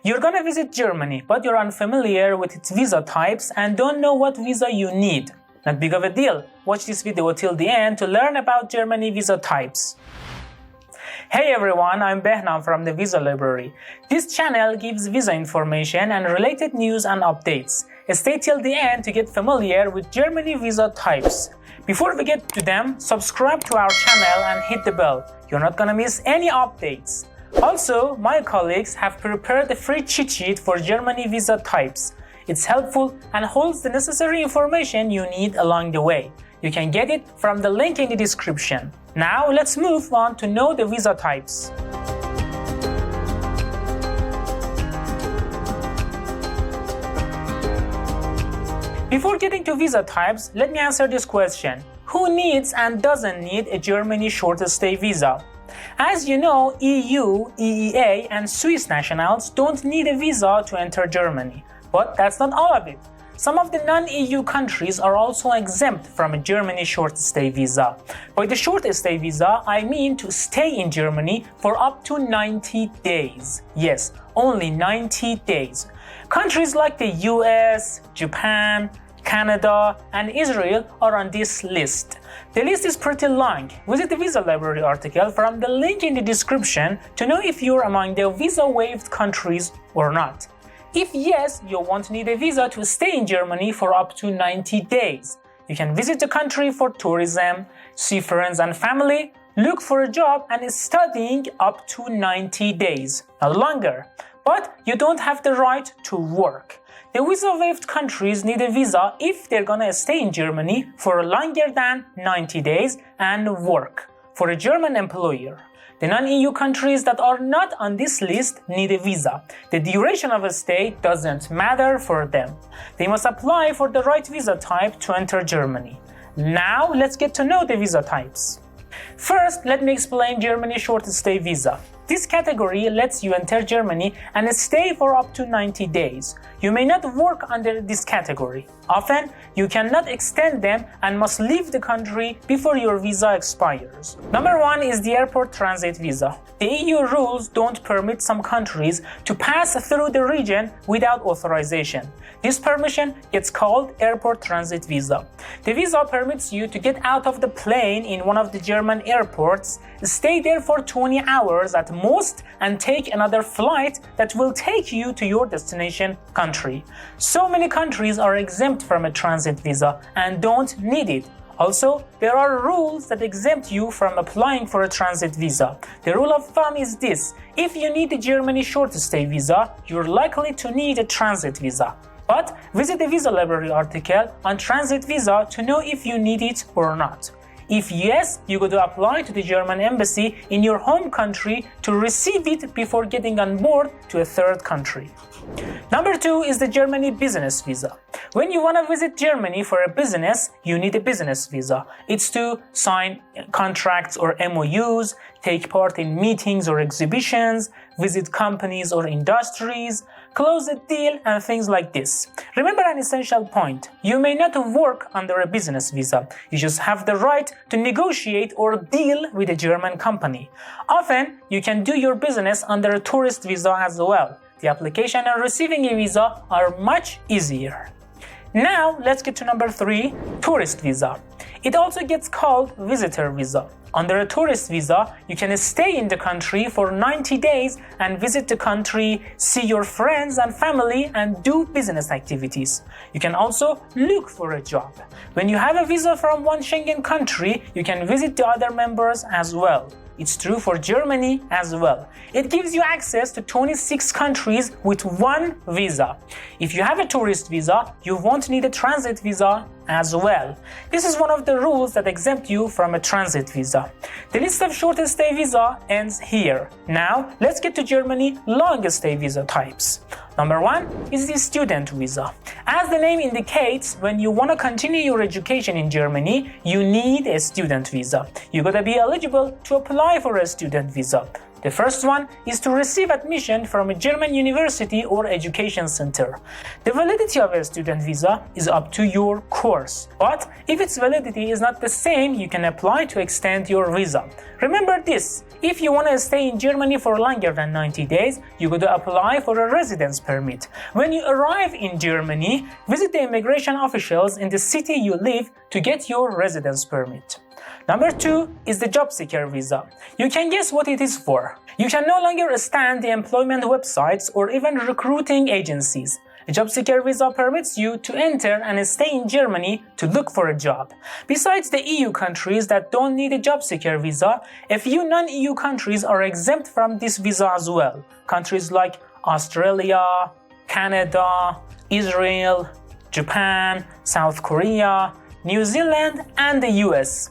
You're gonna visit Germany, but you're unfamiliar with its visa types and don't know what visa you need. Not big of a deal. Watch this video till the end to learn about Germany visa types. Hey everyone, I'm Behnam from the Visa Library. This channel gives visa information and related news and updates. Stay till the end to get familiar with Germany visa types. Before we get to them, subscribe to our channel and hit the bell. You're not gonna miss any updates. Also, my colleagues have prepared a free cheat sheet for Germany visa types. It's helpful and holds the necessary information you need along the way. You can get it from the link in the description. Now let's move on to know the visa types. Before getting to visa types, let me answer this question. Who needs and doesn't need a Germany short stay visa? As you know, EU, EEA and Swiss nationals don't need a visa to enter Germany. But that's not all of it. Some of the non-EU countries are also exempt from a Germany short stay visa. By the short stay visa, I mean to stay in Germany for up to 90 days. Yes, only 90 days. Countries like the US, Japan, Canada, and Israel are on this list. The list is pretty long. Visit the Visa Library article from the link in the description to know if you're among the visa-waived countries or not. If yes, you won't need a visa to stay in Germany for up to 90 days. You can visit the country for tourism, see friends and family, look for a job and studying up to 90 days, not longer. But you don't have the right to work. The visa-waived countries need a visa if they're gonna stay in Germany for longer than 90 days and work for a German employer. The non-EU countries that are not on this list need a visa. The duration of a stay doesn't matter for them. They must apply for the right visa type to enter Germany. Now let's get to know the visa types. First, let me explain Germany short stay visa. This category lets you enter Germany and stay for up to 90 days. You may not work under this category. Often, you cannot extend them and must leave the country before your visa expires. Number one is the airport transit visa. The EU rules don't permit some countries to pass through the region without authorization. This permission gets called airport transit visa. The visa permits you to get out of the plane in one of the German airports, stay there for 20 hours at most, and take another flight that will take you to your destination country. So many countries are exempt from a transit visa and don't need it. Also, there are rules that exempt you from applying for a transit visa. The rule of thumb is this: if you need a Germany short stay visa, you're likely to need a transit visa. But visit the Visa Library article on transit visa to know if you need it or not. If yes, you go to apply to the German embassy in your home country to receive it before getting on board to a third country. Number two is the Germany business visa. When you want to visit Germany for a business, you need a business visa. It's to sign contracts or MOUs, take part in meetings or exhibitions, visit companies or industries, close a deal, and things like this. Remember an essential point: you may not work under a business visa. You just have the right to negotiate or deal with a German company. Often, you can do your business under a tourist visa as well. The application and receiving a visa are much easier. Now, let's get to number three, tourist visa. It also gets called visitor visa. Under a tourist visa, you can stay in the country for 90 days and visit the country, see your friends and family, and do business activities. You can also look for a job. When you have a visa from one Schengen country, you can visit the other members as well. It's true for Germany as well. It gives you access to 26 countries with one visa. If you have a tourist visa, you won't need a transit visa as well. This is one of the rules that exempt you from a transit visa. The list of short stay visa ends here. Now, let's get to Germany long stay visa types. Number one is the student visa. As the name indicates, when you want to continue your education in Germany, you need a student visa. You gotta be eligible to apply for a student visa. The first one is to receive admission from a German university or education center. The validity of a student visa is up to your course, but if its validity is not the same, you can apply to extend your visa. Remember this, if you want to stay in Germany for longer than 90 days, you got to apply for a residence permit. When you arrive in Germany, visit the immigration officials in the city you live to get your residence permit. Number 2 is the job seeker visa. You can guess what it is for. You can no longer stand the employment websites or even recruiting agencies. A job seeker visa permits you to enter and stay in Germany to look for a job. Besides the EU countries that don't need a job seeker visa, a few non-EU countries are exempt from this visa as well. Countries like Australia, Canada, Israel, Japan, South Korea, New Zealand, and the US.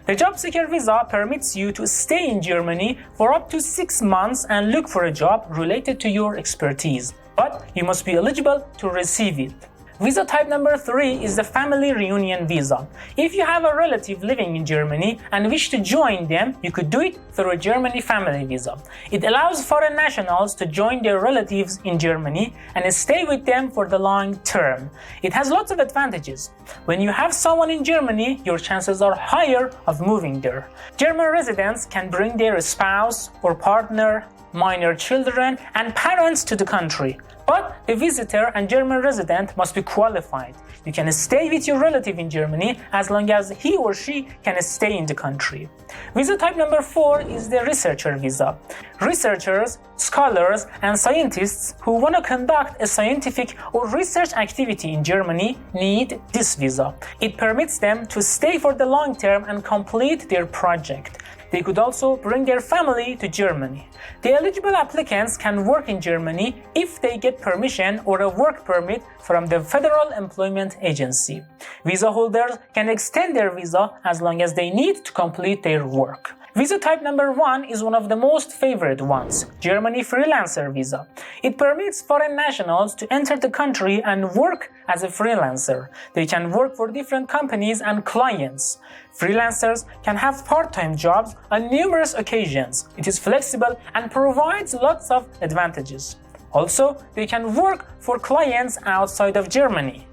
The job seeker visa permits you to stay in Germany for up to 6 months and look for a job related to your expertise, but you must be eligible to receive it. Visa type number 3 is the family reunion visa. If you have a relative living in Germany and wish to join them, you could do it through a Germany family visa. It allows foreign nationals to join their relatives in Germany and stay with them for the long term. It has lots of advantages. When you have someone in Germany, your chances are higher of moving there. German residents can bring their spouse or partner, minor children, and parents to the country. But the visitor and German resident must be qualified. You can stay with your relative in Germany as long as he or she can stay in the country. Visa type number 4 is the researcher visa. Researchers, scholars, and scientists who want to conduct a scientific or research activity in Germany need this visa. It permits them to stay for the long term and complete their project. They could also bring their family to Germany. The eligible applicants can work in Germany if they get permission or a work permit from the Federal Employment Agency. Visa holders can extend their visa as long as they need to complete their work. Visa type number 1 is one of the most favorite ones, Germany freelancer visa. It permits foreign nationals to enter the country and work as a freelancer. They can work for different companies and clients. Freelancers can have part-time jobs on numerous occasions. It is flexible and provides lots of advantages. Also, they can work for clients outside of Germany.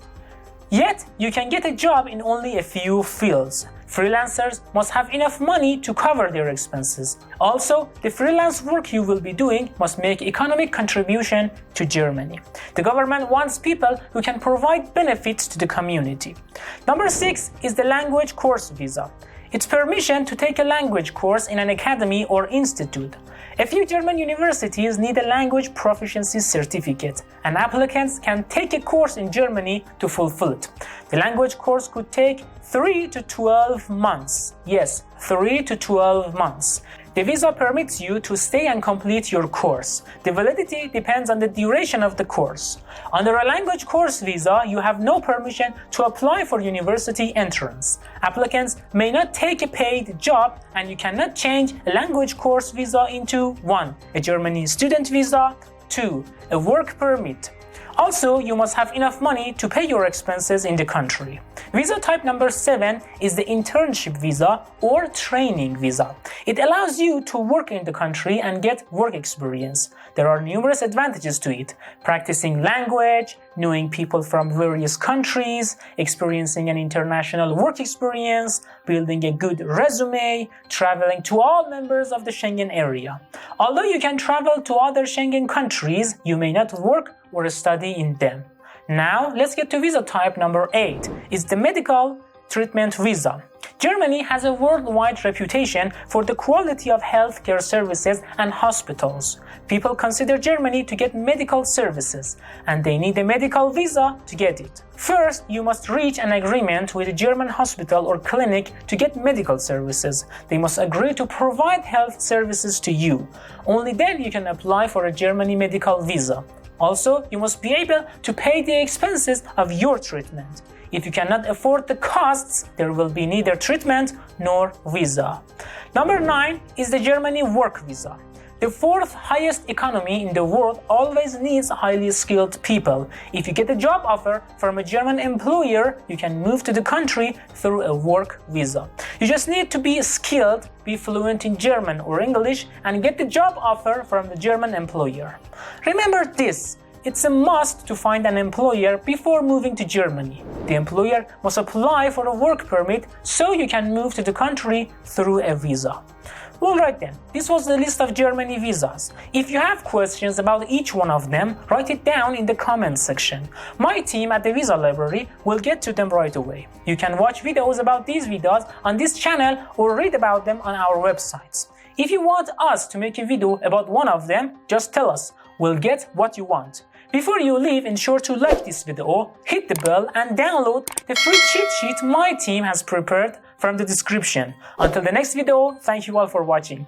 Yet, you can get a job in only a few fields. Freelancers must have enough money to cover their expenses. Also, the freelance work you will be doing must make economic contribution to Germany. The government wants people who can provide benefits to the community. Number 6 is the language course visa. It's permission to take a language course in an academy or institute. A few German universities need a language proficiency certificate, and applicants can take a course in Germany to fulfill it. The language course could take 3 to 12 months. Yes, 3 to 12 months. The visa permits you to stay and complete your course. The validity depends on the duration of the course. Under a language course visa, you have no permission to apply for university entrance. Applicants may not take a paid job, and you cannot change a language course visa into 1. A Germany student visa, 2. A work permit. Also, you must have enough money to pay your expenses in the country. Visa type number 7 is the internship visa or training visa. It allows you to work in the country and get work experience. There are numerous advantages to it: practicing language, knowing people from various countries, experiencing an international work experience, building a good resume, traveling to all members of the Schengen area. Although you can travel to other Schengen countries, you may not work or study in them. Now, let's get to visa type number 8. It's the medical treatment visa. Germany has a worldwide reputation for the quality of healthcare services and hospitals. People consider Germany to get medical services, and they need a medical visa to get it. First, you must reach an agreement with a German hospital or clinic to get medical services. They must agree to provide health services to you. Only then you can apply for a Germany medical visa. Also, you must be able to pay the expenses of your treatment. If you cannot afford the costs, there will be neither treatment nor visa. Number 9 is the Germany work visa. The fourth highest economy in the world always needs highly skilled people. If you get a job offer from a German employer, you can move to the country through a work visa. You just need to be skilled, be fluent in German or English, and get the job offer from the German employer. Remember this. It's a must to find an employer before moving to Germany. The employer must apply for a work permit so you can move to the country through a visa. Alright then, this was the list of Germany visas. If you have questions about each one of them, write it down in the comments section. My team at the Visa Library will get to them right away. You can watch videos about these visas on this channel or read about them on our websites. If you want us to make a video about one of them, just tell us. We'll get what you want. Before you leave, ensure to like this video, hit the bell, and download the free cheat sheet my team has prepared from the description. Until the next video, thank you all for watching.